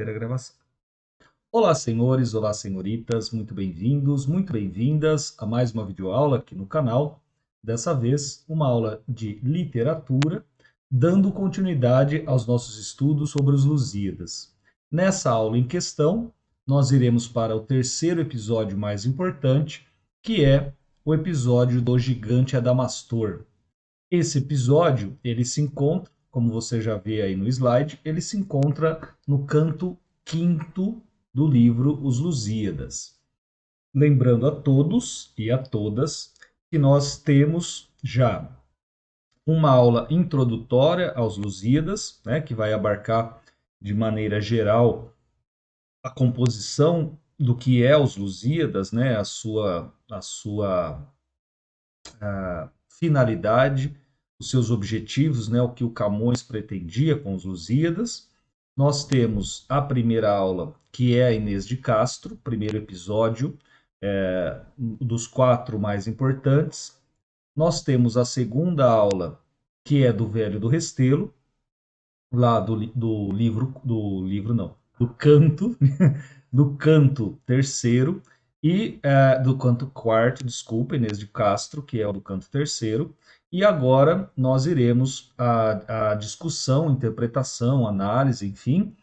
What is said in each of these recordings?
A gravação. Olá, senhores, olá, senhoritas, muito bem-vindos, muito bem-vindas a mais uma videoaula aqui no canal. Dessa vez, uma aula de literatura, dando continuidade aos nossos estudos sobre os Lusíadas. Nessa aula em questão, nós iremos para o terceiro episódio mais importante, que é o episódio do gigante Adamastor. Esse episódio, ele se encontra, como você já vê aí no slide, ele se encontra no canto quinto do livro Os Lusíadas. Lembrando a todos e a todas que nós temos já uma aula introdutória aos Lusíadas, né, que vai abarcar de maneira geral a composição do que é os Lusíadas, né, a finalidade, os seus objetivos, né, o que o Camões pretendia com os Lusíadas. Nós temos a primeira aula, que é a Inês de Castro, primeiro episódio, dos 4 mais importantes. Nós temos a segunda aula, que é do Velho do Restelo, lá do livro não, do canto, do canto terceiro, e do canto quarto, desculpa, Inês de Castro, que é o do canto terceiro. E agora nós iremos a discussão, interpretação, análise, enfim,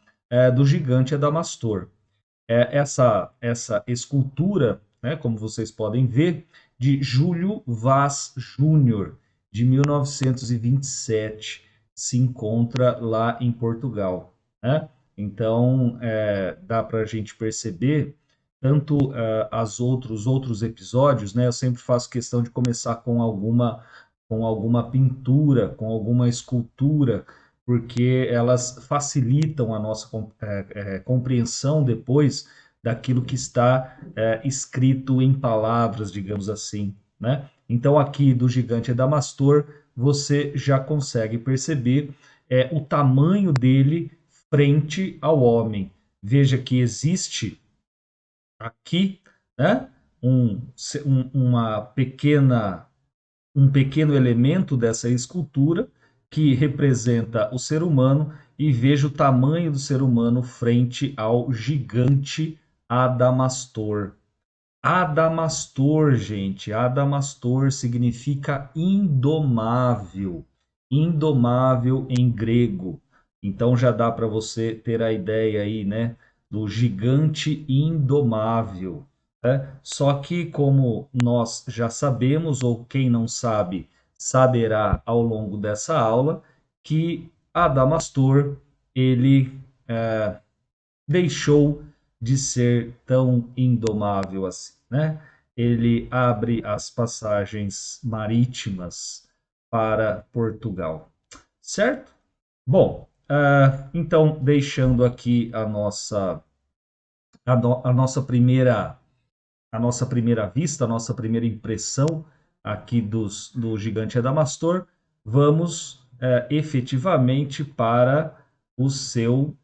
do gigante Adamastor. Essa escultura, né, como vocês podem ver, de Júlio Vaz Júnior, de 1927, se encontra lá em Portugal. Né? Então, dá para a gente perceber, tanto os outros episódios, né, eu sempre faço questão de começar com alguma pintura, com alguma escultura, porque elas facilitam a nossa compreensão depois daquilo que está escrito em palavras, digamos assim, né? Então aqui do gigante Adamastor você já consegue perceber o tamanho dele frente ao homem. Veja que existe aqui, né, uma um pequeno elemento dessa escultura que representa o ser humano e veja o tamanho do ser humano frente ao gigante Adamastor. Adamastor, gente, Adamastor significa indomável, indomável em grego. Então já dá para você ter a ideia aí, né, do gigante indomável. Né? Só que, como nós já sabemos, ou quem não sabe, saberá ao longo dessa aula, que Adamastor, ele deixou de ser tão indomável assim, né? Ele abre as passagens marítimas para Portugal, certo? Bom, então deixando aqui a nossa primeira vista, a nossa primeira impressão aqui do gigante Adamastor, vamos efetivamente para o seu,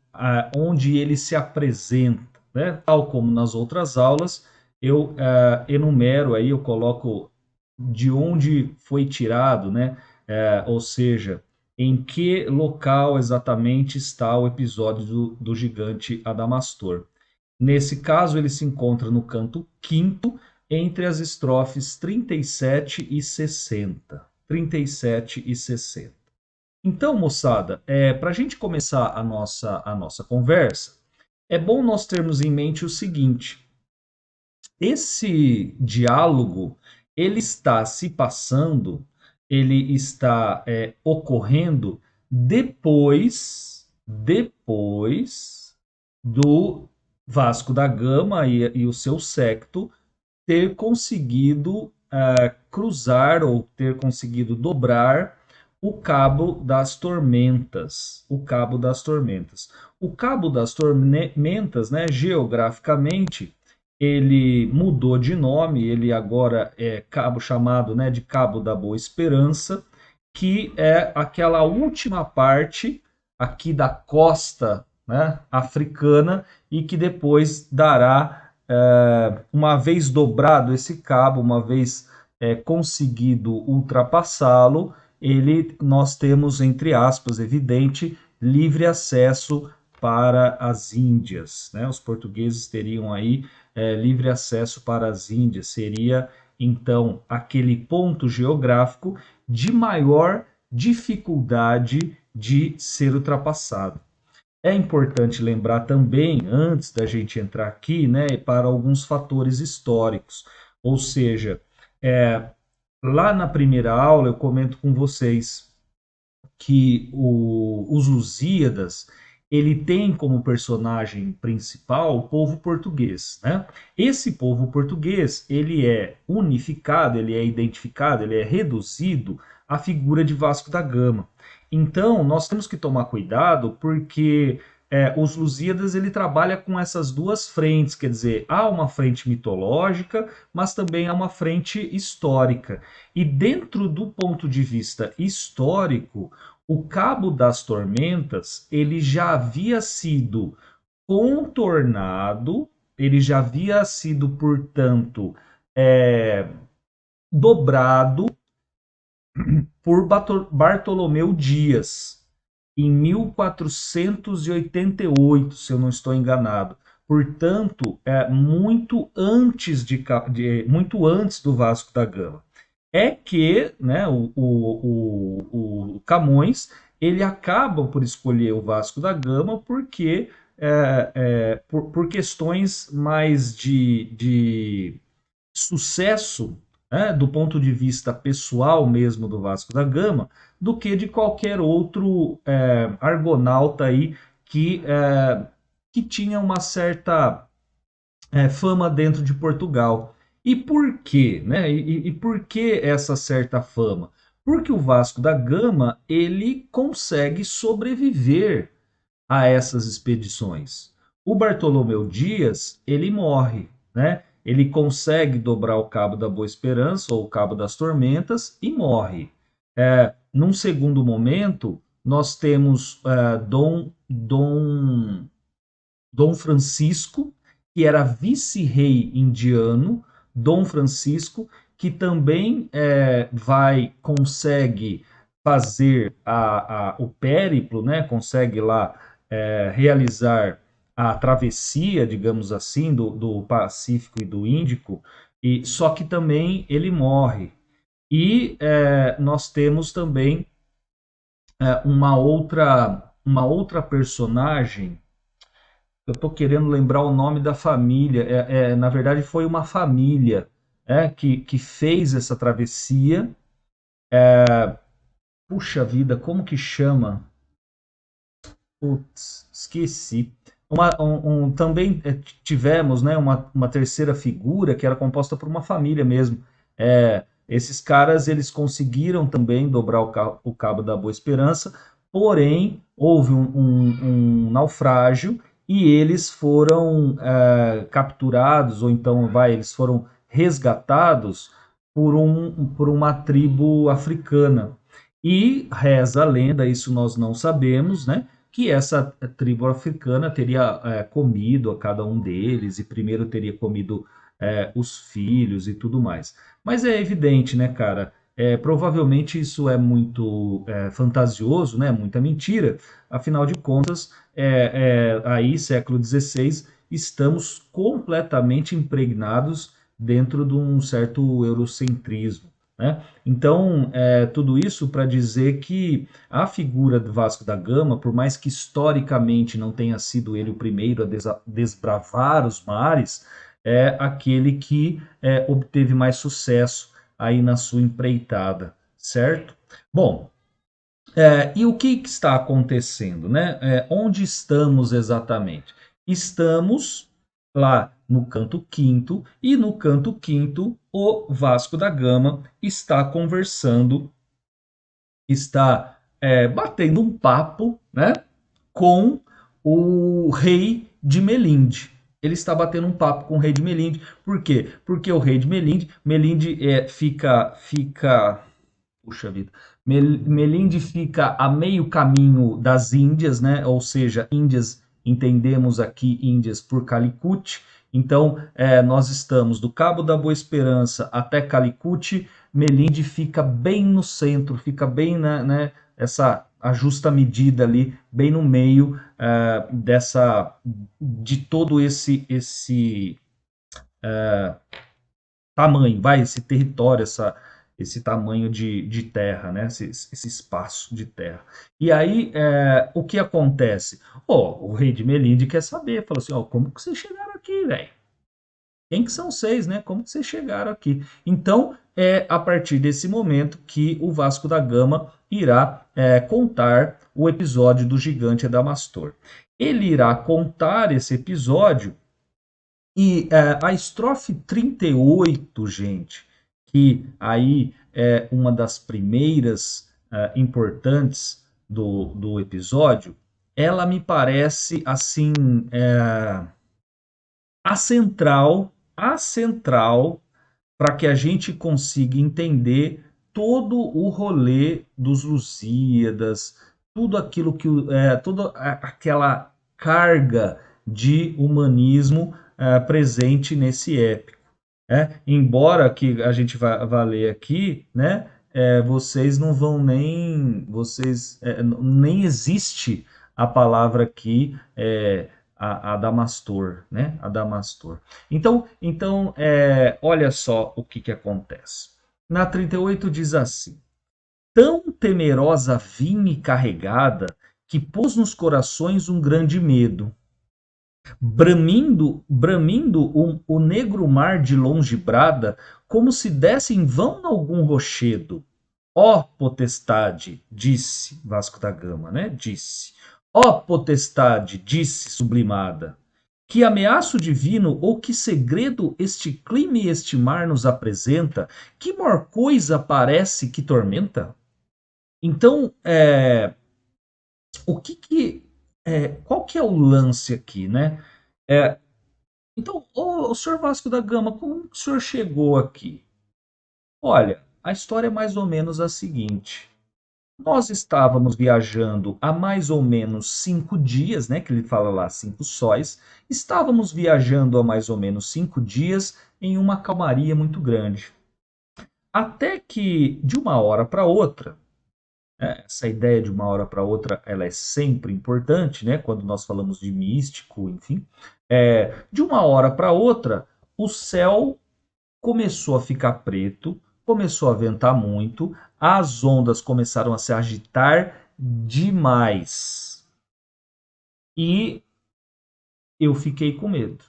onde ele se apresenta, né? Tal como nas outras aulas, eu enumero aí, eu coloco de onde foi tirado, né? Ou seja, em que local exatamente está o episódio do gigante Adamastor. Nesse caso, ele se encontra no canto quinto, entre as estrofes 37 e 60. 37 e 60. Então, moçada, para a gente começar a nossa conversa, é bom nós termos em mente o seguinte: esse diálogo ele está se passando, ele está ocorrendo depois do Vasco da Gama e o seu séquito ter conseguido cruzar ou ter conseguido dobrar o Cabo das Tormentas. O Cabo das Tormentas. O Cabo das Tormentas, né, geograficamente, ele mudou de nome, ele agora é cabo chamado, né, de Cabo da Boa Esperança, que é aquela última parte aqui da costa, né, africana e que depois dará, uma vez dobrado esse cabo, uma vez conseguido ultrapassá-lo, nós temos, entre aspas, evidente, livre acesso para as Índias, né? Os portugueses teriam aí livre acesso para as Índias, seria então aquele ponto geográfico de maior dificuldade de ser ultrapassado. É importante lembrar também, antes da gente entrar aqui, né, para alguns fatores históricos, ou seja, lá na primeira aula eu comento com vocês que os Lusíadas ele tem como personagem principal o povo português, né? Esse povo português ele é unificado, ele é identificado, ele é reduzido à figura de Vasco da Gama. Então nós temos que tomar cuidado porque os Lusíadas ele trabalha com essas duas frentes, quer dizer, há uma frente mitológica, mas também há uma frente histórica. E dentro do ponto de vista histórico, o Cabo das Tormentas ele já havia sido contornado, ele já havia sido, portanto, dobrado por Bartolomeu Dias em 1488, se eu não estou enganado. Portanto, muito antes muito antes do Vasco da Gama. É que, né, o Camões ele acaba por escolher o Vasco da Gama porque por questões mais de sucesso, né, do ponto de vista pessoal mesmo do Vasco da Gama, do que de qualquer outro argonauta aí que tinha uma certa fama dentro de Portugal. E por quê? Né? E por que essa certa fama? Porque o Vasco da Gama ele consegue sobreviver a essas expedições. O Bartolomeu Dias ele morre, né? Ele consegue dobrar o Cabo da Boa Esperança ou o Cabo das Tormentas e morre. Num segundo momento, nós temos Dom Francisco, que era vice-rei indiano, Dom Francisco, que também consegue fazer o périplo, né? Consegue lá realizar a travessia, digamos assim, do Pacífico e do Índico, e só que também ele morre. E nós temos também uma outra personagem. Eu estou querendo lembrar o nome da família. Na verdade, foi uma família que fez essa travessia. Puxa vida, como que chama? Putz, esqueci. Também tivemos, né, uma terceira figura que era composta por uma família mesmo. Esses caras eles conseguiram também dobrar o Cabo da Boa Esperança, porém houve um naufrágio e eles foram capturados, ou então eles foram resgatados por uma tribo africana. E reza a lenda, isso nós não sabemos, né? Que essa tribo africana teria comido a cada um deles, e primeiro teria comido os filhos e tudo mais. Mas é evidente, né, cara? Provavelmente isso é muito fantasioso, né? Muita mentira. Afinal de contas, aí, século XVI, estamos completamente impregnados dentro de um certo eurocentrismo, né? Então, tudo isso para dizer que a figura do Vasco da Gama, por mais que historicamente não tenha sido ele o primeiro a desbravar os mares, é aquele que obteve mais sucesso aí na sua empreitada, certo? Bom, e o que está acontecendo, né? Onde estamos exatamente? Estamos lá no canto quinto, e no canto quinto o Vasco da Gama está conversando, está batendo um papo, né, com o rei de Melinde. Ele está batendo um papo com o rei de Melinde. Por quê? Porque o rei de Melinde fica puxa vida. Melinde fica a meio caminho das Índias, né? Ou seja, Índias, entendemos aqui Índias por Calicut. Então, nós estamos do Cabo da Boa Esperança até Calicut. Melinde fica bem no centro, fica bem a justa medida ali, bem no meio de todo esse tamanho, esse território, esse tamanho de terra, né? Esse espaço de terra. E aí, o que acontece? O rei de Melinde quer saber, fala assim, como que vocês chegaram aqui, velho? Quem que são vocês, né? Como que vocês chegaram aqui? Então, é a partir desse momento que o Vasco da Gama irá contar o episódio do gigante Adamastor. Ele irá contar esse episódio e a estrofe 38, gente, que aí é uma das primeiras importantes do episódio, ela me parece assim a central para que a gente consiga entender todo o rolê dos Lusíadas, tudo aquilo que toda aquela carga de humanismo presente nesse épico. Embora que a gente vá ler aqui, né, vocês não vão nem existe a palavra aqui Adamastor, né? Adamastor. Então olha só o que acontece. Na 38 diz assim: tão temerosa vinha e carregada que pôs nos corações um grande medo. Bramindo o negro mar de longe brada, como se desse em vão algum rochedo. Ó potestade, disse Vasco da Gama, né? Disse. Ó potestade, disse sublimada, que ameaço divino ou que segredo este clima e este mar nos apresenta, que mor coisa parece que tormenta? Então, qual que é o lance aqui, né? É, então, o senhor Vasco da Gama, como que o senhor chegou aqui? Olha, a história é mais ou menos a seguinte. Nós estávamos viajando há mais ou menos 5 dias, né? Que ele fala lá, 5 sóis. Estávamos viajando há mais ou menos 5 dias em uma calmaria muito grande. Até que, de uma hora para outra, essa ideia de uma hora para outra, ela é sempre importante, né? Quando nós falamos de místico, enfim. De uma hora para outra, o céu começou a ficar preto, começou a ventar muito, as ondas começaram a se agitar demais. E eu fiquei com medo.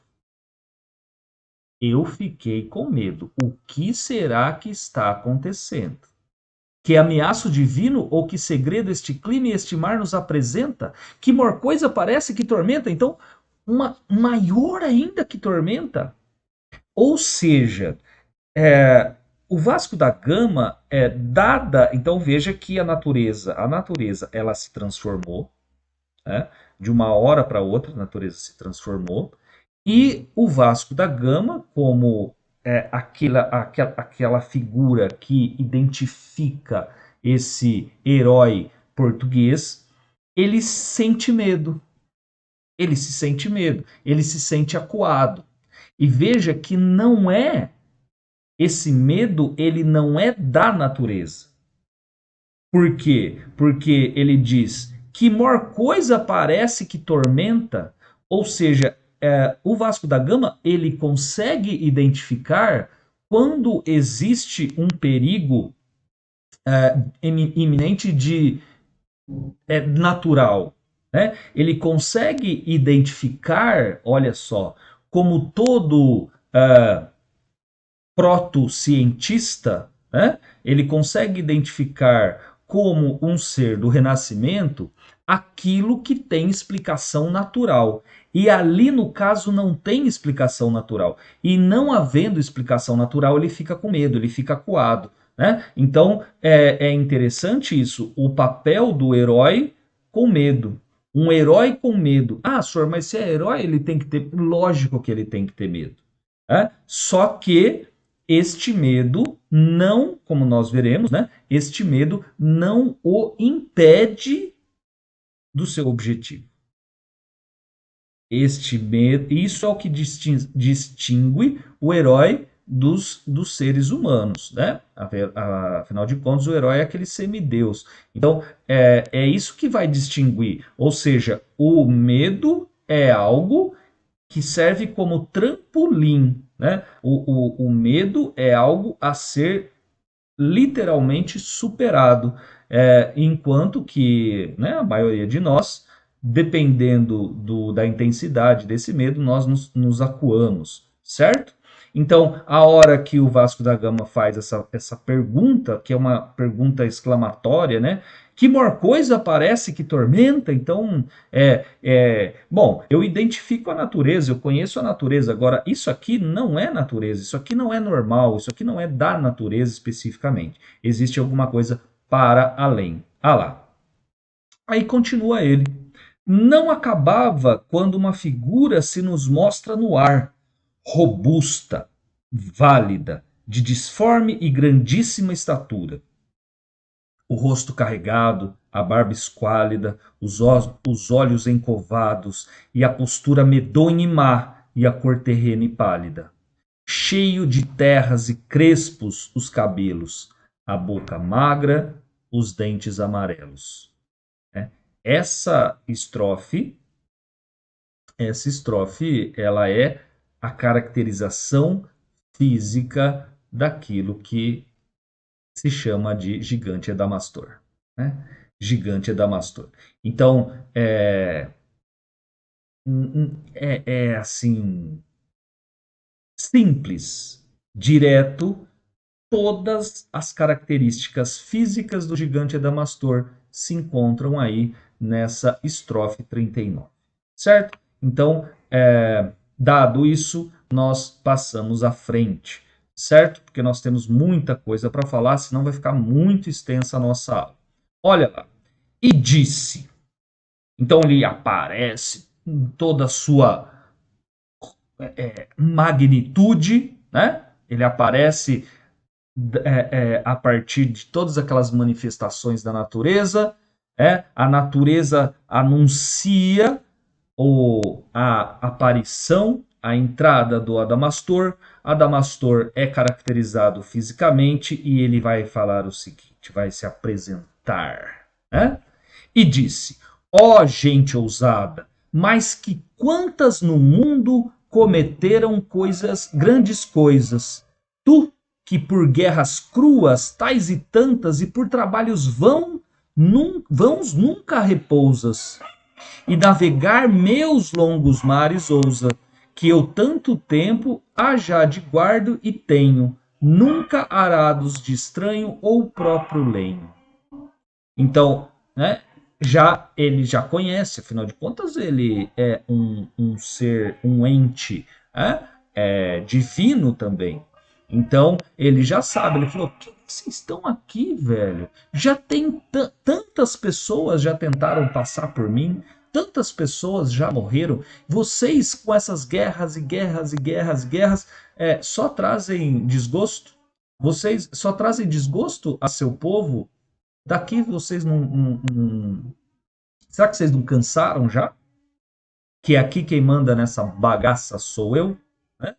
Eu fiquei com medo. O que será que está acontecendo? Que ameaço divino ou que segredo este clima e este mar nos apresenta? Que mor coisa parece que tormenta? Então, uma maior ainda que tormenta? Ou seja, o Vasco da Gama dada, então veja que a natureza ela se transformou, né? De uma hora para outra a natureza se transformou, e o Vasco da Gama, como aquela figura que identifica esse herói português, ele sente medo, ele se sente acuado. E veja que não é esse medo, ele não é da natureza. Por quê? Porque ele diz que mor coisa parece que tormenta, ou seja, o Vasco da Gama ele consegue identificar quando existe um perigo iminente natural. Né? Ele consegue identificar, olha só, como todo proto-cientista, né? Ele consegue identificar como um ser do Renascimento aquilo que tem explicação natural. E ali, no caso, não tem explicação natural. E não havendo explicação natural, ele fica com medo, ele fica acuado. Né? Então, é interessante isso, o papel do herói com medo. Um herói com medo. Ah, senhor, mas se é herói, ele tem que ter. Lógico que ele tem que ter medo. Só que este medo não, como nós veremos, né? Este medo não o impede do seu objetivo. Este medo, isso é o que distingue o herói dos seres humanos, né? Afinal de contas, o herói é aquele semideus. Então, é isso que vai distinguir. Ou seja, o medo é algo que serve como trampolim, né? O medo é algo a ser literalmente superado, enquanto que, né, a maioria de nós, dependendo da intensidade desse medo, nós nos acuamos, certo? Então, a hora que o Vasco da Gama faz essa pergunta, que é uma pergunta exclamatória, né? Que maior coisa parece que tormenta? Então, bom, eu identifico a natureza, eu conheço a natureza. Agora, isso aqui não é natureza, isso aqui não é normal, isso aqui não é da natureza especificamente. Existe alguma coisa para além. Ah lá. Aí continua ele. Não acabava quando uma figura se nos mostra no ar, robusta, válida, de disforme e grandíssima estatura, o rosto carregado, a barba esquálida, os olhos encovados, e a postura medonha e má, e a cor terrena e pálida. Cheio de terras e crespos os cabelos, a boca magra, os dentes amarelos. Né? Essa estrofe, essa estrofe, ela é a caracterização física daquilo que se chama de gigante Adamastor. Né? Gigante Adamastor. Então, é assim, simples, direto, todas as características físicas do gigante Adamastor se encontram aí nessa estrofe 39, certo? Então, dado isso, nós passamos à frente, certo? Porque nós temos muita coisa para falar, senão vai ficar muito extensa a nossa aula. Olha lá. E disse. Então ele aparece em toda a sua magnitude, né? Ele aparece a partir de todas aquelas manifestações da natureza. A natureza anuncia a aparição, a entrada do Adamastor. Adamastor é caracterizado fisicamente e ele vai falar o seguinte, vai se apresentar. Né? E disse, ó gente ousada, mas que quantas no mundo cometeram coisas, grandes coisas. Tu, que por guerras cruas, tais e tantas, e por trabalhos vãos nunca repousas, e navegar meus longos mares ousa, que eu tanto tempo há já de guardo e tenho, nunca arados de estranho ou próprio lenho. Então, né, ele já conhece, afinal de contas, ele é um ser, um ente divino também. Então, ele já sabe, ele falou, que vocês estão aqui, velho? Já tem tantas pessoas já tentaram passar por mim, tantas pessoas já morreram. Vocês, com essas guerras e guerras e guerras e guerras, só trazem desgosto? Vocês só trazem desgosto a seu povo? Daqui vocês não. Será que vocês não cansaram já? Que aqui quem manda nessa bagaça sou eu? Né?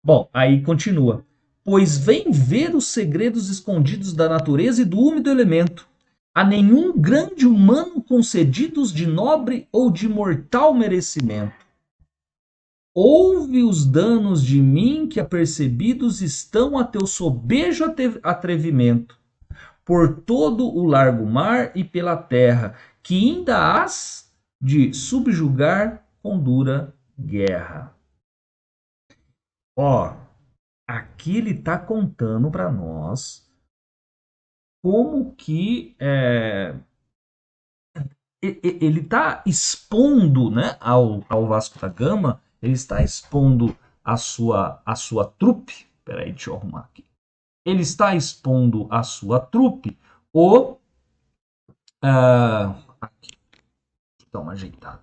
Bom, aí continua. Pois vem ver os segredos escondidos da natureza e do úmido elemento. A nenhum grande humano concedidos de nobre ou de mortal merecimento. Ouve os danos de mim que apercebidos estão a teu sobejo atrevimento por todo o largo mar e pela terra, que ainda hás de subjugar com dura guerra. Ó, aqui ele está contando para nós como que ele está expondo, né, ao Vasco da Gama, ele está expondo a sua trupe. Peraí, deixa eu arrumar aqui. Ele está expondo a sua trupe aqui, dá uma ajeitada.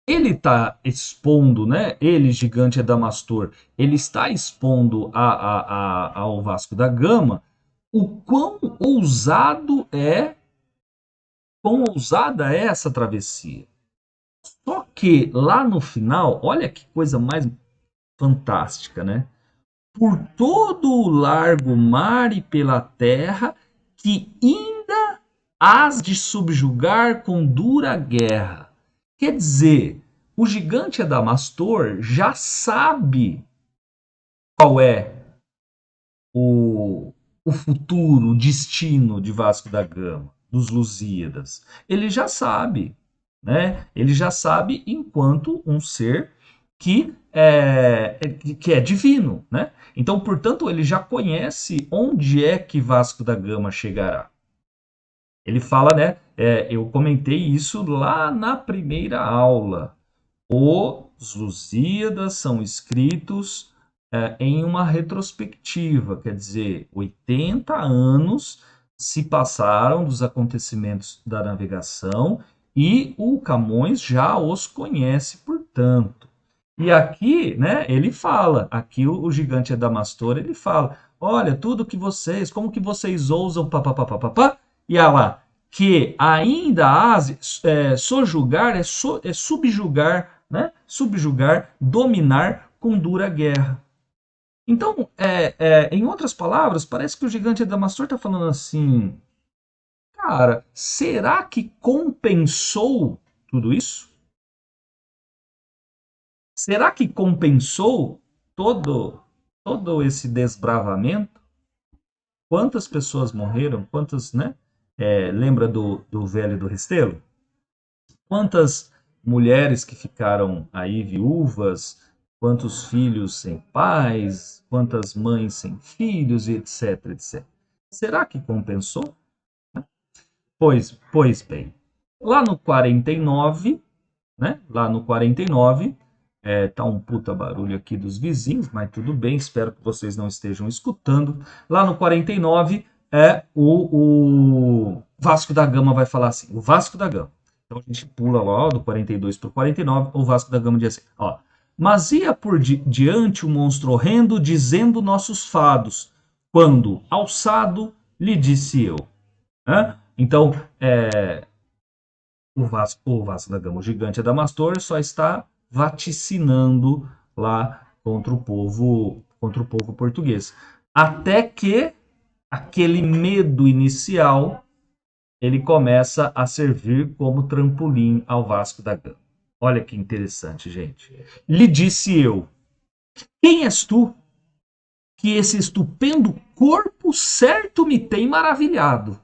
Ele está expondo, né? Ele, gigante Adamastor, ele está expondo ao Vasco da Gama o quão ousada é essa travessia. Só que lá no final, olha que coisa mais fantástica, né? Por todo o largo mar e pela terra, que ainda hás de subjugar com dura guerra. Quer dizer, o gigante Adamastor já sabe qual é o, o futuro, o destino de Vasco da Gama, dos Lusíadas. Ele já sabe, né? Ele já sabe enquanto um ser que é divino, né? Então, portanto, ele já conhece onde é que Vasco da Gama chegará. Ele fala, né? Eu comentei isso lá na primeira aula. Os Lusíadas são escritos em uma retrospectiva, quer dizer, 80 anos se passaram dos acontecimentos da navegação e o Camões já os conhece, portanto. E aqui, né, ele fala, aqui o gigante Adamastor, ele fala, olha, tudo que vocês, como que vocês ousam, papapá, e olha lá, que ainda sojulgar, subjugar, né, subjugar, dominar com dura guerra. Então, em outras palavras, parece que o gigante Adamastor está falando assim, cara, será que compensou tudo isso? Será que compensou todo esse desbravamento? Quantas pessoas morreram? Quantas, né? Lembra do velho do Restelo? Quantas mulheres que ficaram aí viúvas? Quantos filhos sem pais? Quantas mães sem filhos? E etc, etc. Será que compensou? Pois bem, lá no 49, né? Lá no 49, tá um puta barulho aqui dos vizinhos, mas tudo bem, espero que vocês não estejam escutando. Lá no 49, o Vasco da Gama vai falar assim, o Vasco da Gama. Então a gente pula lá do 42 para o 49, o Vasco da Gama diz assim, ó. Mas ia por diante o monstro horrendo, dizendo nossos fados, quando, alçado, lhe disse eu. Então, o Vasco da Gama, o gigante Adamastor, só está vaticinando lá contra o povo português. Até que aquele medo inicial ele começa a servir como trampolim ao Vasco da Gama. Olha que interessante, gente. Lhe disse eu: quem és tu? Que esse estupendo corpo certo me tem maravilhado.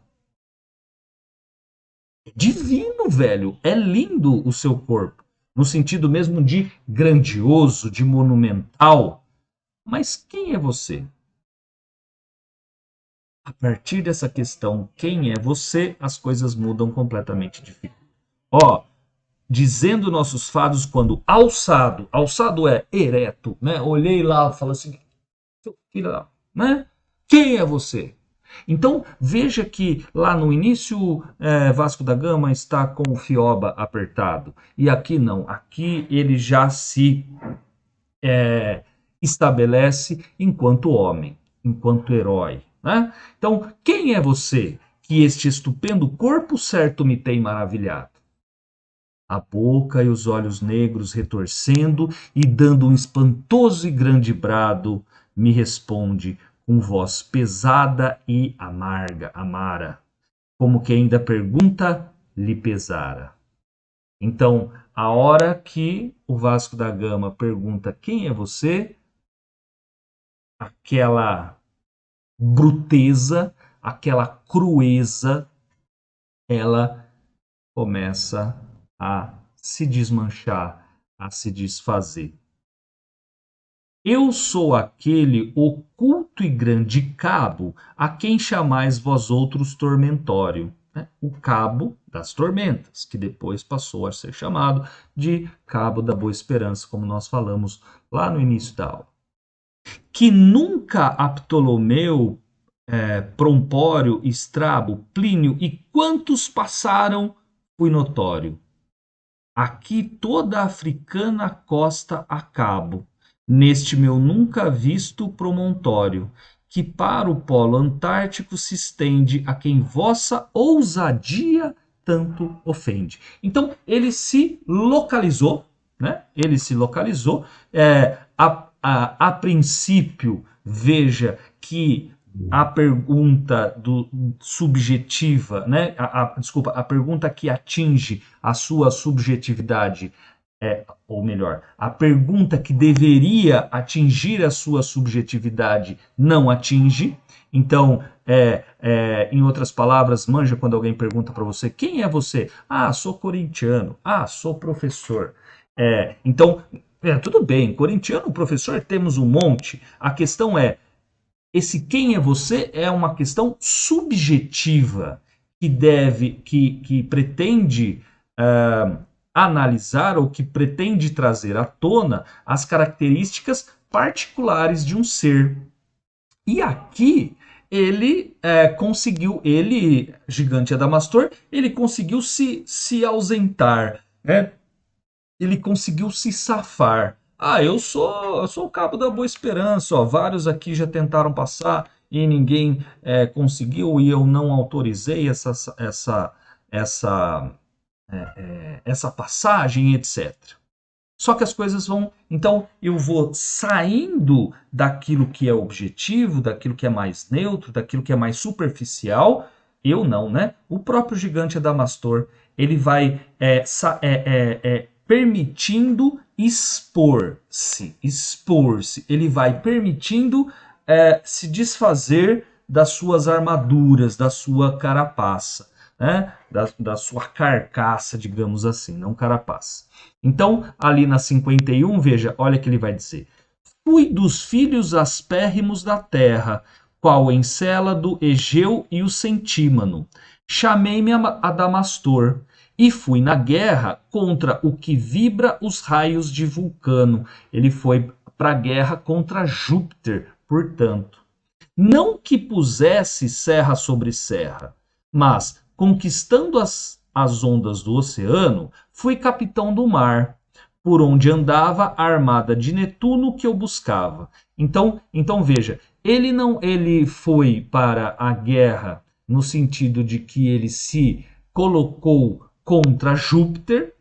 Divino, velho. É lindo o seu corpo. No sentido mesmo de grandioso, de monumental. Mas quem é você? A partir dessa questão, quem é você, as coisas mudam completamente de figura. Ó, dizendo nossos fados quando alçado é ereto, né? Olhei lá, falo assim, seu filho, né? Quem é você? Então, veja que lá no início, Vasco da Gama está com o Fioba apertado. E aqui não. Aqui ele já se estabelece enquanto homem, enquanto herói. Né? Então, quem é você que este estupendo corpo certo me tem maravilhado? A boca e os olhos negros retorcendo e dando um espantoso e grande brado, me responde com voz pesada e amara, como que ainda pergunta lhe pesara. Então, a hora que o Vasco da Gama pergunta quem é você, aquela bruteza, aquela crueza, ela começa a se desmanchar, a se desfazer. Eu sou aquele oculto e grande cabo a quem chamais vós outros tormentório. O cabo das tormentas, que depois passou a ser chamado de cabo da boa esperança, como nós falamos lá no início da aula. Que nunca a Ptolomeu, Prompório, Estrabo, Plínio e quantos passaram, fui notório. Aqui toda a africana costa a cabo, neste meu nunca visto promontório, que para o polo antártico se estende, a quem vossa ousadia tanto ofende. Então ele se localizou, né? Ele se localizou. a princípio, veja que a pergunta subjetiva, né? Desculpa, a pergunta que atinge a sua subjetividade, ou melhor, a pergunta que deveria atingir a sua subjetividade não atinge. Então, em outras palavras, manja quando alguém pergunta para você, quem é você? Ah, sou corintiano. Ah, sou professor. Então, tudo bem, corintiano, professor, temos um monte. A questão é, esse quem é você é uma questão subjetiva que pretende analisar ou que pretende trazer à tona as características particulares de um ser. E aqui ele conseguiu, Gigante Adamastor, ele conseguiu se ausentar, né? Ele conseguiu se safar. Ah, eu sou o Cabo da Boa Esperança, ó, vários aqui já tentaram passar e ninguém conseguiu e eu não autorizei essa, essa passagem, etc. Só que as coisas vão. Então, eu vou saindo daquilo que é objetivo, daquilo que é mais neutro, daquilo que é mais superficial. Eu não, né? O próprio Gigante Adamastor, ele vai permitindo expor-se. Ele vai permitindo se desfazer das suas armaduras, da sua carapaça, né? Da sua carcaça, digamos assim, não carapaça. Então, ali na 51, veja, olha que ele vai dizer: fui dos filhos aspérrimos da terra, qual Encélado, Egeu e o Centímano. Chamei-me Adamastor, e fui na guerra contra o que vibra os raios de Vulcano. Ele foi para a guerra contra Júpiter, portanto. Não que pusesse serra sobre serra, mas, conquistando as ondas do oceano, fui capitão do mar, por onde andava a armada de Netuno que eu buscava. Então veja, ele foi para a guerra no sentido de que ele se colocou contra Júpiter,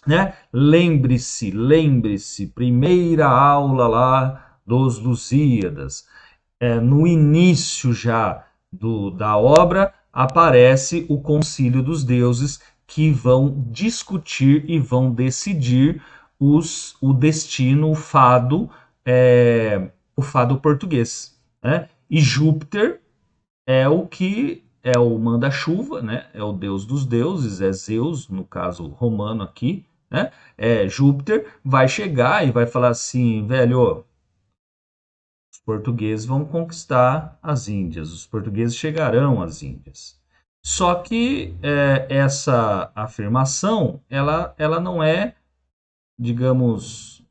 né? Lembre-se, primeira aula lá dos Lusíadas. No início já da obra, aparece o concílio dos deuses que vão discutir e vão decidir o destino, o fado português, né? E Júpiter é o que é o manda-chuva, né? É o deus dos deuses, é Zeus, no caso romano aqui, né? Júpiter vai chegar e vai falar assim, velho, os portugueses vão conquistar as Índias, os portugueses chegarão às Índias. Só que essa afirmação, ela não é, digamos,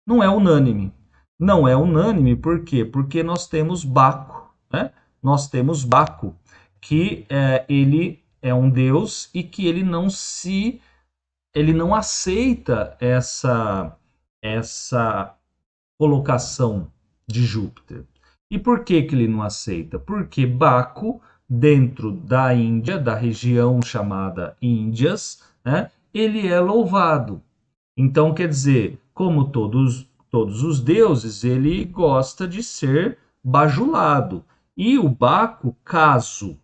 não é unânime. Não é unânime por quê? Porque nós temos Baco, né? Nós temos Baco, que ele é um deus e que ele não aceita essa colocação de Júpiter. E por que ele não aceita? Porque Baco, dentro da Índia, da região chamada Índias, né, ele é louvado. Então, quer dizer, como todos os deuses, ele gosta de ser bajulado. E o Baco, caso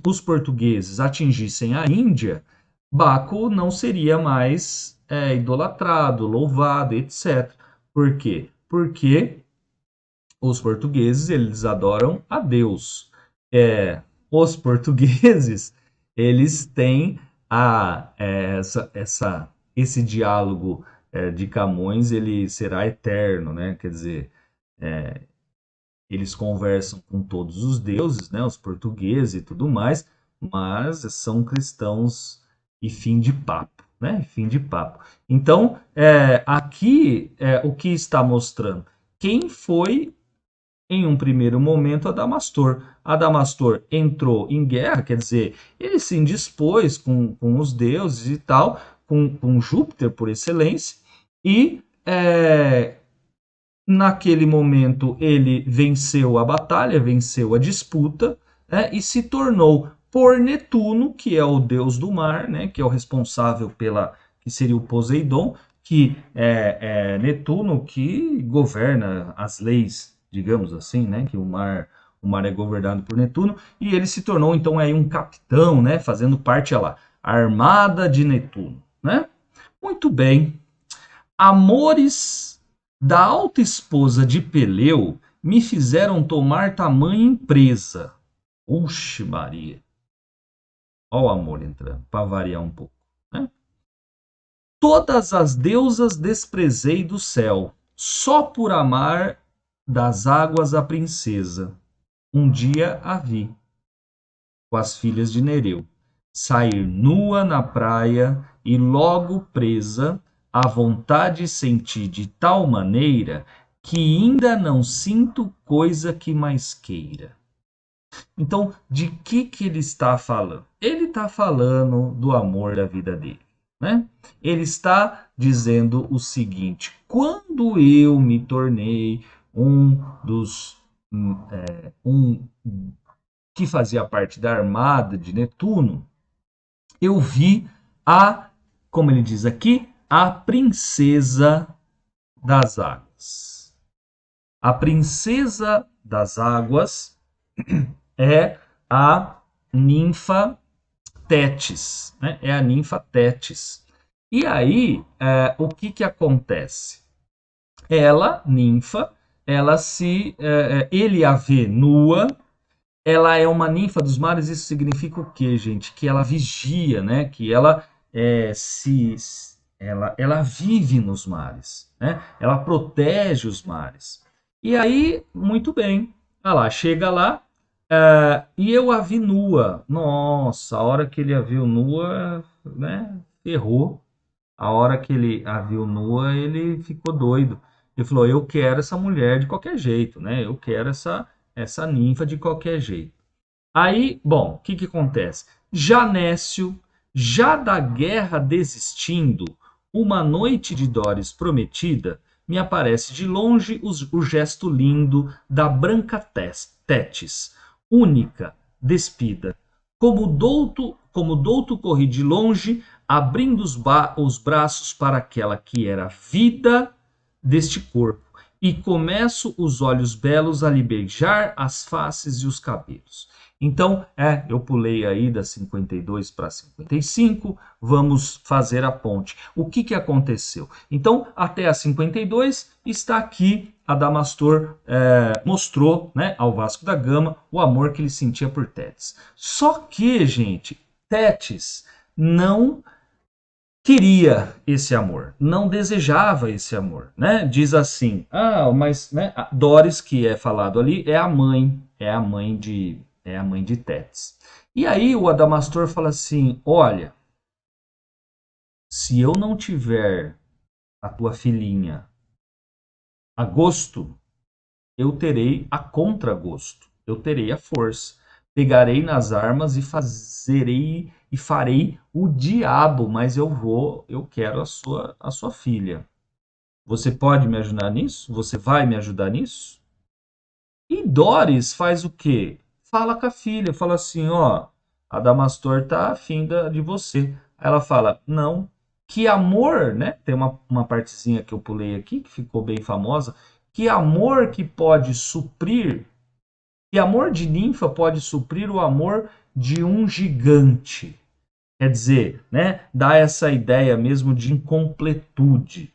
os portugueses atingissem a Índia, Baco não seria mais idolatrado, louvado, etc. Por quê? Porque os portugueses eles adoram a Deus. Os portugueses eles têm esse diálogo de Camões, ele será eterno, né? Quer dizer, eles conversam com todos os deuses, né? Os portugueses e tudo mais, mas são cristãos e fim de papo, né? Fim de papo. Então, aqui o que está mostrando? Quem foi, em um primeiro momento, Adamastor? Adamastor entrou em guerra, quer dizer, ele se indispôs com os deuses e tal, com Júpiter por excelência, e naquele momento ele venceu a batalha, venceu a disputa, né, e se tornou por Netuno, que é o deus do mar, né, que é o responsável que seria o Poseidon, que é Netuno que governa as leis, digamos assim, né? Que o mar é governado por Netuno, e ele se tornou então aí um capitão, né? Fazendo parte, olha lá, a Armada de Netuno, né? Muito bem. Amores da alta esposa de Peleu me fizeram tomar tamanha empresa. Oxe, Maria. Olha o amor entrando, para variar um pouco, né? Todas as deusas desprezei do céu, só por amar das águas a princesa. Um dia a vi, com as filhas de Nereu, sair nua na praia e logo presa, a vontade senti de tal maneira que ainda não sinto coisa que mais queira. Então, de que ele está falando? Ele está falando do amor da vida dele, né? Ele está dizendo o seguinte: quando eu me tornei um dos um que fazia parte da armada de Netuno, eu vi a, como ele diz aqui, a princesa das águas. A princesa das águas é a ninfa Tétis, né? É a ninfa Tétis. E aí, o que acontece? Ela, ninfa, ele a vê nua, ela é uma ninfa dos mares, isso significa o quê, gente? Que ela vigia, né? Que ela ela vive nos mares, né? Ela protege os mares. E aí, muito bem, olha lá, chega lá, e eu a vi nua. Nossa, a hora que ele a viu nua, né? Errou. A hora que ele a viu nua, ele ficou doido. Ele falou: eu quero essa mulher de qualquer jeito, né? Eu quero essa ninfa de qualquer jeito. Aí, bom, o que acontece? Janécio, já da guerra desistindo, uma noite de Dores prometida, me aparece de longe o gesto lindo da branca Tétis, única, despida. Como douto corri de longe, abrindo os braços para aquela que era vida deste corpo, e começo os olhos belos a lhe beijar as faces e os cabelos. Então, eu pulei aí da 52 para 55, vamos fazer a ponte. O que aconteceu? Então, até a 52 está aqui Adamastor mostrou, né, ao Vasco da Gama o amor que ele sentia por Tétis. Só que, gente, Tétis não queria esse amor, não desejava esse amor, né? Diz assim, mas, né, a Doris, que é falado ali, é a mãe de Tétis. E aí o Adamastor fala assim: olha, se eu não tiver a tua filhinha a gosto, eu terei a contragosto, eu terei a força. Pegarei nas armas e farei o diabo, mas eu quero a sua filha. Você pode me ajudar nisso? Você vai me ajudar nisso? E Doris faz o quê? Fala com a filha, fala assim, ó, a Damastor tá afim de você. Aí ela fala, não, que amor, né? Tem uma partezinha que eu pulei aqui, que ficou bem famosa, que amor que pode suprir, que amor de ninfa pode suprir o amor de um gigante. Quer dizer, né, dá essa ideia mesmo de incompletude.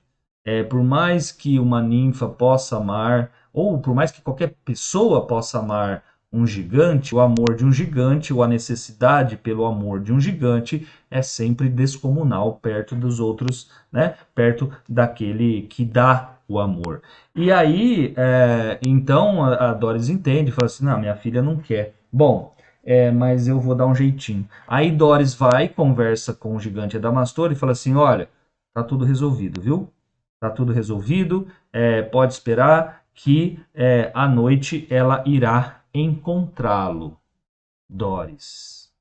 Por mais que uma ninfa possa amar, ou por mais que qualquer pessoa possa amar um gigante, o amor de um gigante, ou a necessidade pelo amor de um gigante é sempre descomunal perto dos outros, né? Perto daquele que dá o amor. E aí, então a Doris entende, fala assim: não, minha filha não quer. Bom, mas eu vou dar um jeitinho. Aí Doris vai, conversa com o gigante Adamastor e fala assim: olha, tá tudo resolvido, viu? Tá tudo resolvido, pode esperar que à noite ela irá encontrá-lo. Doris,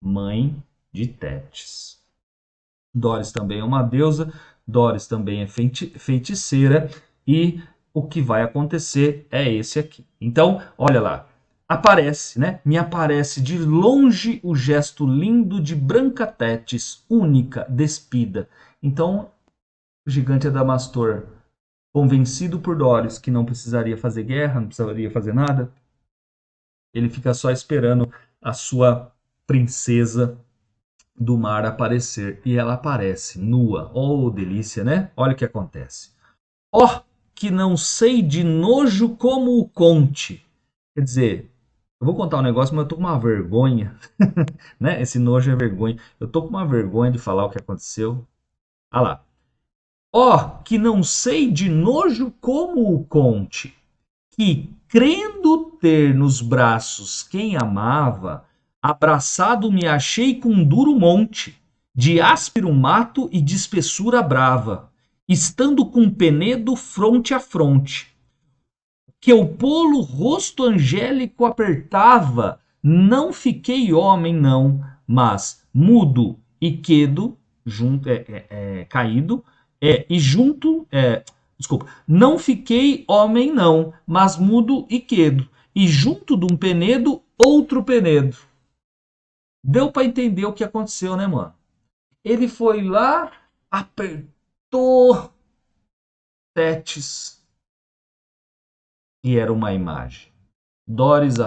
mãe de Tétis. Doris também é uma deusa, Doris também é feiticeira, e o que vai acontecer é esse aqui. Então, olha lá, aparece, né? Me aparece de longe o gesto lindo de Branca Tétis, única, despida. Então, O gigante Adamastor, convencido por Dóris que não precisaria fazer guerra, não precisaria fazer nada, ele fica só esperando a sua princesa do mar aparecer. E ela aparece nua. Oh, delícia, né? Olha o que acontece. Ó, oh, que não sei de nojo como o conte. Quer dizer, eu vou contar um negócio, mas eu tô com uma vergonha, né? Esse nojo é vergonha. Eu tô com uma vergonha de falar o que aconteceu. Ah lá. Ó, oh, que não sei de nojo como o conte, que, crendo ter nos braços quem amava, abraçado me achei com um duro monte, de áspero mato e de espessura brava, estando com Penedo fronte a fronte, que eu pô-lo rosto angélico apertava, não fiquei homem não, mas mudo e quedo, junto, caído, e junto, desculpa, não fiquei homem não, mas mudo e quedo, e junto de um Penedo, outro Penedo. Deu para entender o que aconteceu, né, mano? Ele foi lá, apertou Tétis e era uma imagem. Doris,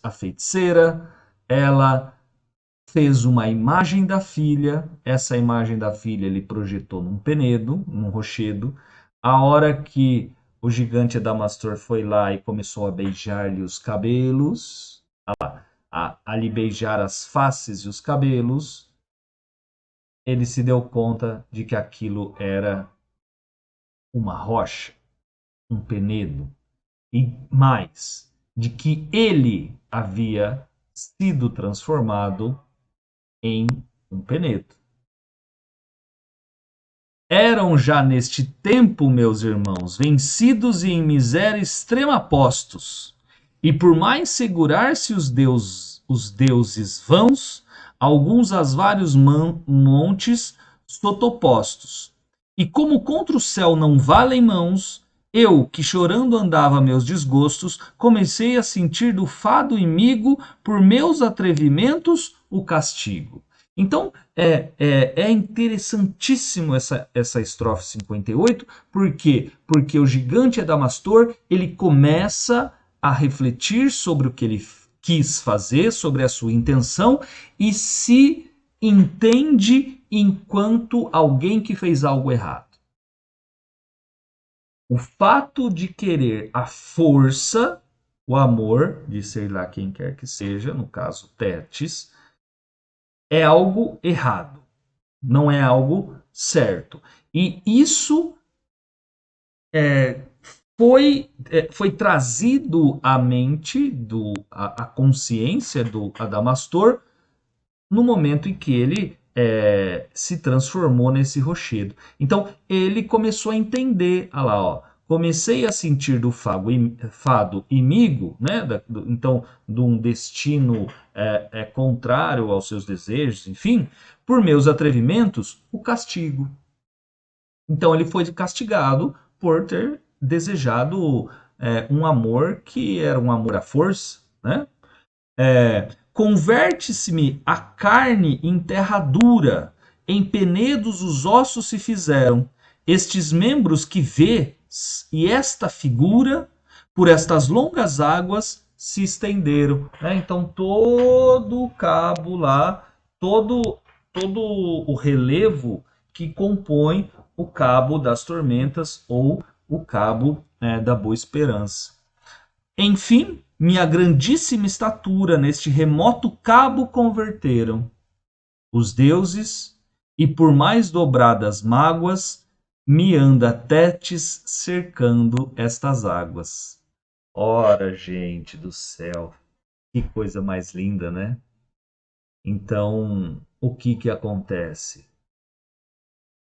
a feiticeira, ela fez uma imagem da filha. Essa imagem da filha ele projetou num penedo, num rochedo. A hora que o gigante Adamastor foi lá e começou a beijar-lhe os cabelos, a lhe beijar as faces e os cabelos, ele se deu conta de que aquilo era uma rocha, um penedo, e mais, de que ele havia sido transformado em um penedo. Eram já neste tempo, meus irmãos, vencidos e em miséria extrema postos, e por mais segurar-se os deuses vãos, alguns às vários montes sotopostos. E como contra o céu não valem mãos, eu, que chorando andava meus desgostos, comecei a sentir do fado inimigo, por meus atrevimentos, o castigo. Então, é interessantíssimo essa estrofe 58, por quê? Porque o gigante Adamastor, ele começa a refletir sobre o que ele quis fazer, sobre a sua intenção, e se entende enquanto alguém que fez algo errado. O fato de querer a força, o amor, de sei lá quem quer que seja, no caso Tétis, é algo errado, não é algo certo. E isso é, foi trazido à mente, à consciência do Adamastor, no momento em que ele se transformou nesse rochedo. Então ele começou a entender, olha lá, ó, comecei a sentir do fado inimigo, né? Então, de um destino contrário aos seus desejos, enfim, por meus atrevimentos, o castigo. Então ele foi castigado por ter desejado um amor que era um amor à força, né? Converte-se-me a carne em terra dura, em penedos os ossos se fizeram, estes membros que vês e esta figura, por estas longas águas se estenderam. Então todo o cabo lá, todo o relevo que compõe o cabo das tormentas ou o cabo da boa esperança. Enfim, minha grandíssima estatura neste remoto cabo converteram os deuses, e por mais dobradas mágoas, me anda Tétis cercando estas águas. Ora, gente do céu, que coisa mais linda, né? Então, o que acontece?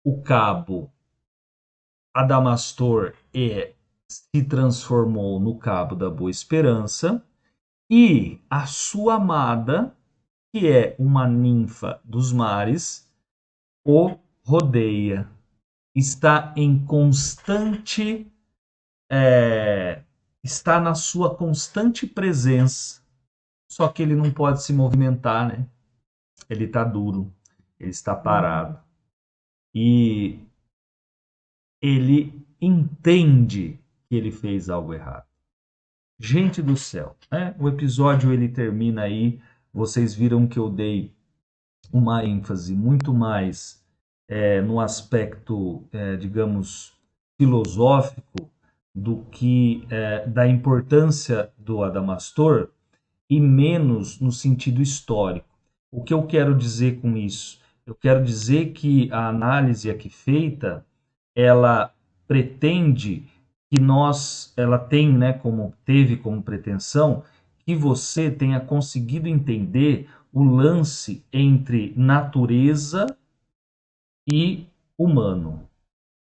O cabo Adamastor se transformou no cabo da Boa Esperança, e a sua amada, que é uma ninfa dos mares, o rodeia. Está em constante. é, Está na sua constante presença. Só que ele não pode se movimentar, né? Ele está duro, ele está parado. E ele entende que ele fez algo errado. Gente do céu, né? O episódio ele termina aí. Vocês viram que eu dei uma ênfase muito mais no aspecto, digamos, filosófico do que da importância do Adamastor e menos no sentido histórico. O que eu quero dizer com isso? Eu quero dizer que a análise aqui feita, ela pretende que ela tem, né, teve como pretensão que você tenha conseguido entender o lance entre natureza e humano,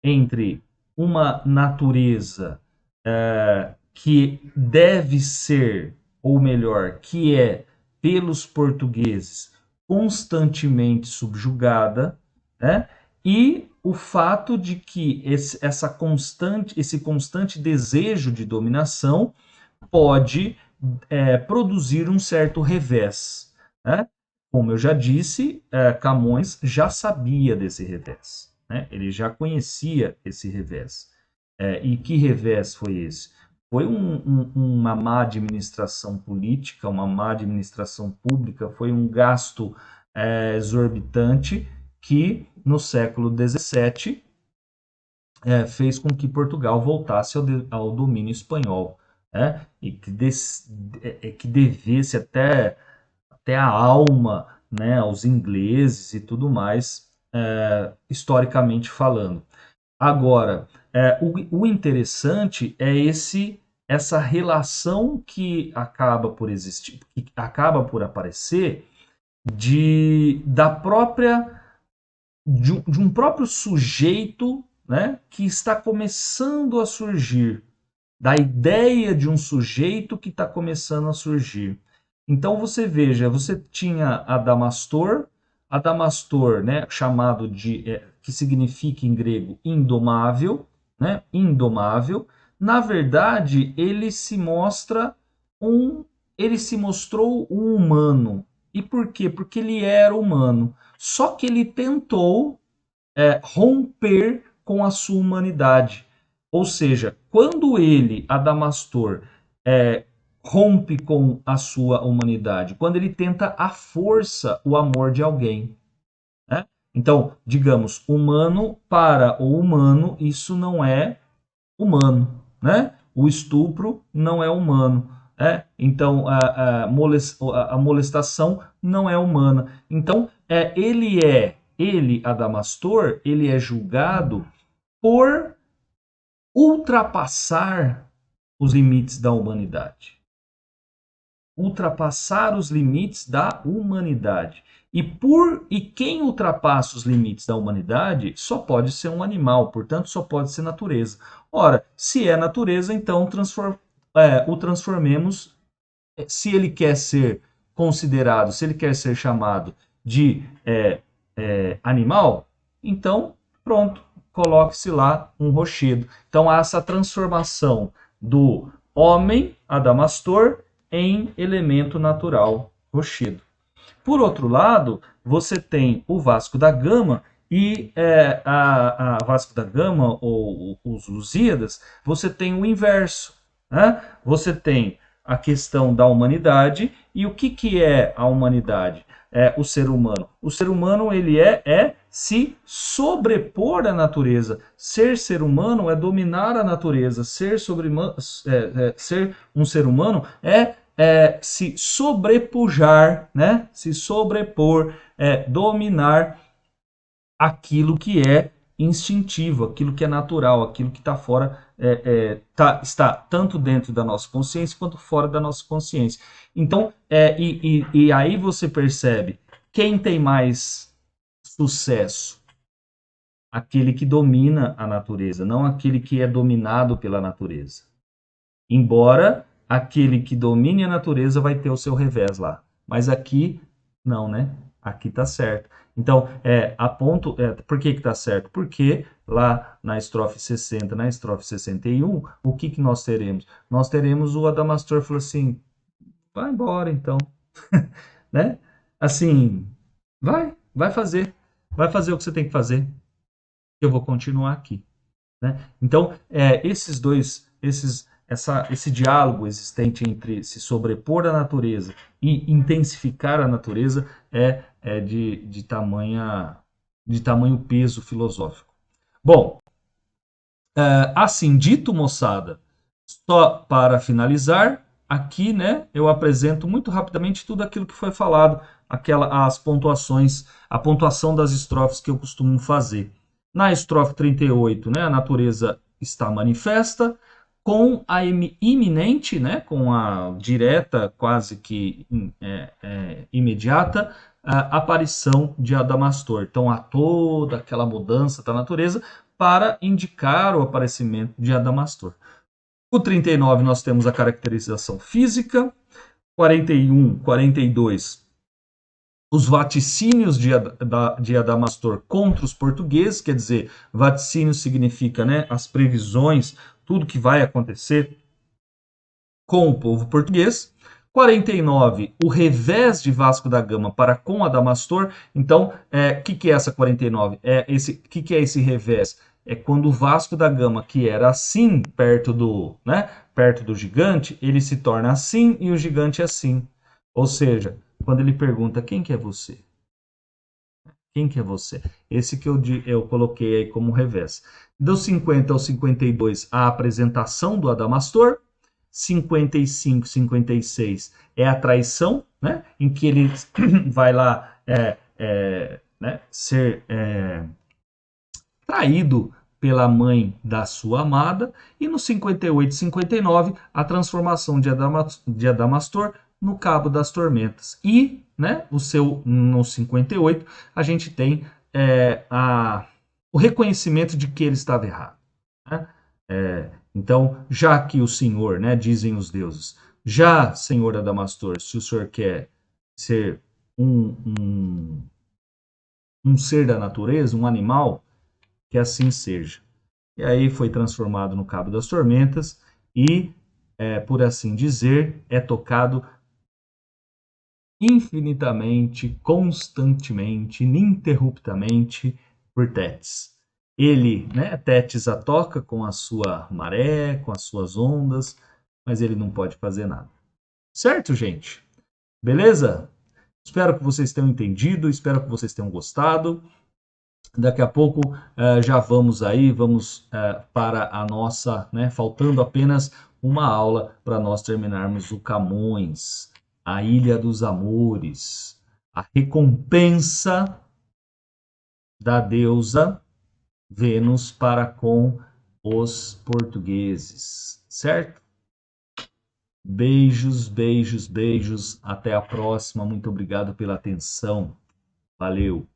entre uma natureza que deve ser, ou melhor, que é pelos portugueses constantemente subjugada, né? E o fato de que esse constante desejo de dominação pode produzir um certo revés, né? Como eu já disse, Camões já sabia desse revés, né? Ele já conhecia esse revés. E que revés foi esse? Foi uma má administração política, uma má administração pública, foi um gasto exorbitante que, no século XVII, fez com que Portugal voltasse ao domínio espanhol, né? E que devesse até a alma, né, aos ingleses e tudo mais, historicamente falando. Agora, o interessante é essa relação que acaba por existir, que acaba por aparecer da própria de um próprio sujeito, né, que está começando a surgir, da ideia de um sujeito que está começando a surgir. Então você veja, você tinha Adamastor, né, chamado que significa em grego indomável, né, indomável. Na verdade, ele se mostrou um humano. E por quê? Porque ele era humano. Só que ele tentou romper com a sua humanidade. Ou seja, quando ele, Adamastor, rompe com a sua humanidade, quando ele tenta à força o amor de alguém. Né? Então, digamos, humano para o humano, isso não é humano. Né? O estupro não é humano. Então, a molestação não é humana. Então, ele, Adamastor, ele é julgado por ultrapassar os limites da humanidade. Ultrapassar os limites da humanidade. E quem ultrapassa os limites da humanidade só pode ser um animal, portanto, só pode ser natureza. Ora, se é natureza, então o transformemos. Se ele quer ser considerado, se ele quer ser chamado de animal, então pronto, coloque-se lá um rochedo. Então há essa transformação do homem, Adamastor, em elemento natural, rochedo. Por outro lado, você tem o Vasco da Gama e a Vasco da Gama ou os Lusíadas, você tem o inverso. Né? Você tem a questão da humanidade e o que é a humanidade? O ser humano. O ser humano ele se sobrepor à natureza. Ser humano é dominar a natureza. Ser um ser humano se sobrepujar, né? Se sobrepor, dominar aquilo que é instintivo, aquilo que é natural, aquilo que está fora, está tanto dentro da nossa consciência quanto fora da nossa consciência. Então, e aí você percebe quem tem mais sucesso? Aquele que domina a natureza, não aquele que é dominado pela natureza. Embora aquele que domine a natureza vai ter o seu revés lá. Mas aqui, não, né? Aqui tá certo. Então, por que tá certo? Porque lá na estrofe 60, na estrofe 61, o que nós teremos? Nós teremos o Adamastor falando assim, vai embora então, né? Assim, vai fazer o que você tem que fazer, eu vou continuar aqui. né? Então, esse diálogo existente entre se sobrepor à natureza e intensificar a natureza é de tamanho peso filosófico. Bom, assim dito, moçada, só para finalizar, aqui, né, eu apresento muito rapidamente tudo aquilo que foi falado, as pontuações, a pontuação das estrofes que eu costumo fazer. Na estrofe 38, né, a natureza está manifesta, com a iminente, né, com a direta, quase que imediata, a aparição de Adamastor. Então, há toda aquela mudança da natureza para indicar o aparecimento de Adamastor. O 39 nós temos a caracterização física, 41, 42 os vaticínios de Adamastor contra os portugueses, quer dizer, vaticínio significa, né, as previsões, tudo que vai acontecer com o povo português. 49, o revés de Vasco da Gama para com Adamastor. Então, que é essa 49? Que é esse revés? É quando o Vasco da Gama, que era assim, perto do gigante, ele se torna assim e o gigante assim. Ou seja, quando ele pergunta, quem que é você? Quem que é você? Esse que eu coloquei aí como revés. Do 50 ao 52, a apresentação do Adamastor. 55, 56 é a traição, né? Em que ele vai lá né? ser traído pela mãe da sua amada. E no 58 e 59, a transformação de Adamastor no Cabo das Tormentas. E, né, no 58, a gente tem o reconhecimento de que ele estava errado. Né? Então, já que o Senhor, né, dizem os deuses, já, Senhor Adamastor, se o Senhor quer ser um ser da natureza, um animal, que assim seja. E aí foi transformado no Cabo das Tormentas e, por assim dizer, é tocado infinitamente, constantemente, ininterruptamente por Tétis. Ele, né, Tétis a toca com a sua maré, com as suas ondas, mas ele não pode fazer nada. Certo, gente? Beleza? Espero que vocês tenham entendido, espero que vocês tenham gostado. Daqui a pouco já vamos para a nossa, né, faltando apenas uma aula para nós terminarmos o Camões, a Ilha dos Amores, a recompensa da deusa Vênus para com os portugueses, certo? Beijos, beijos, beijos. Até a próxima. Muito obrigado pela atenção. Valeu.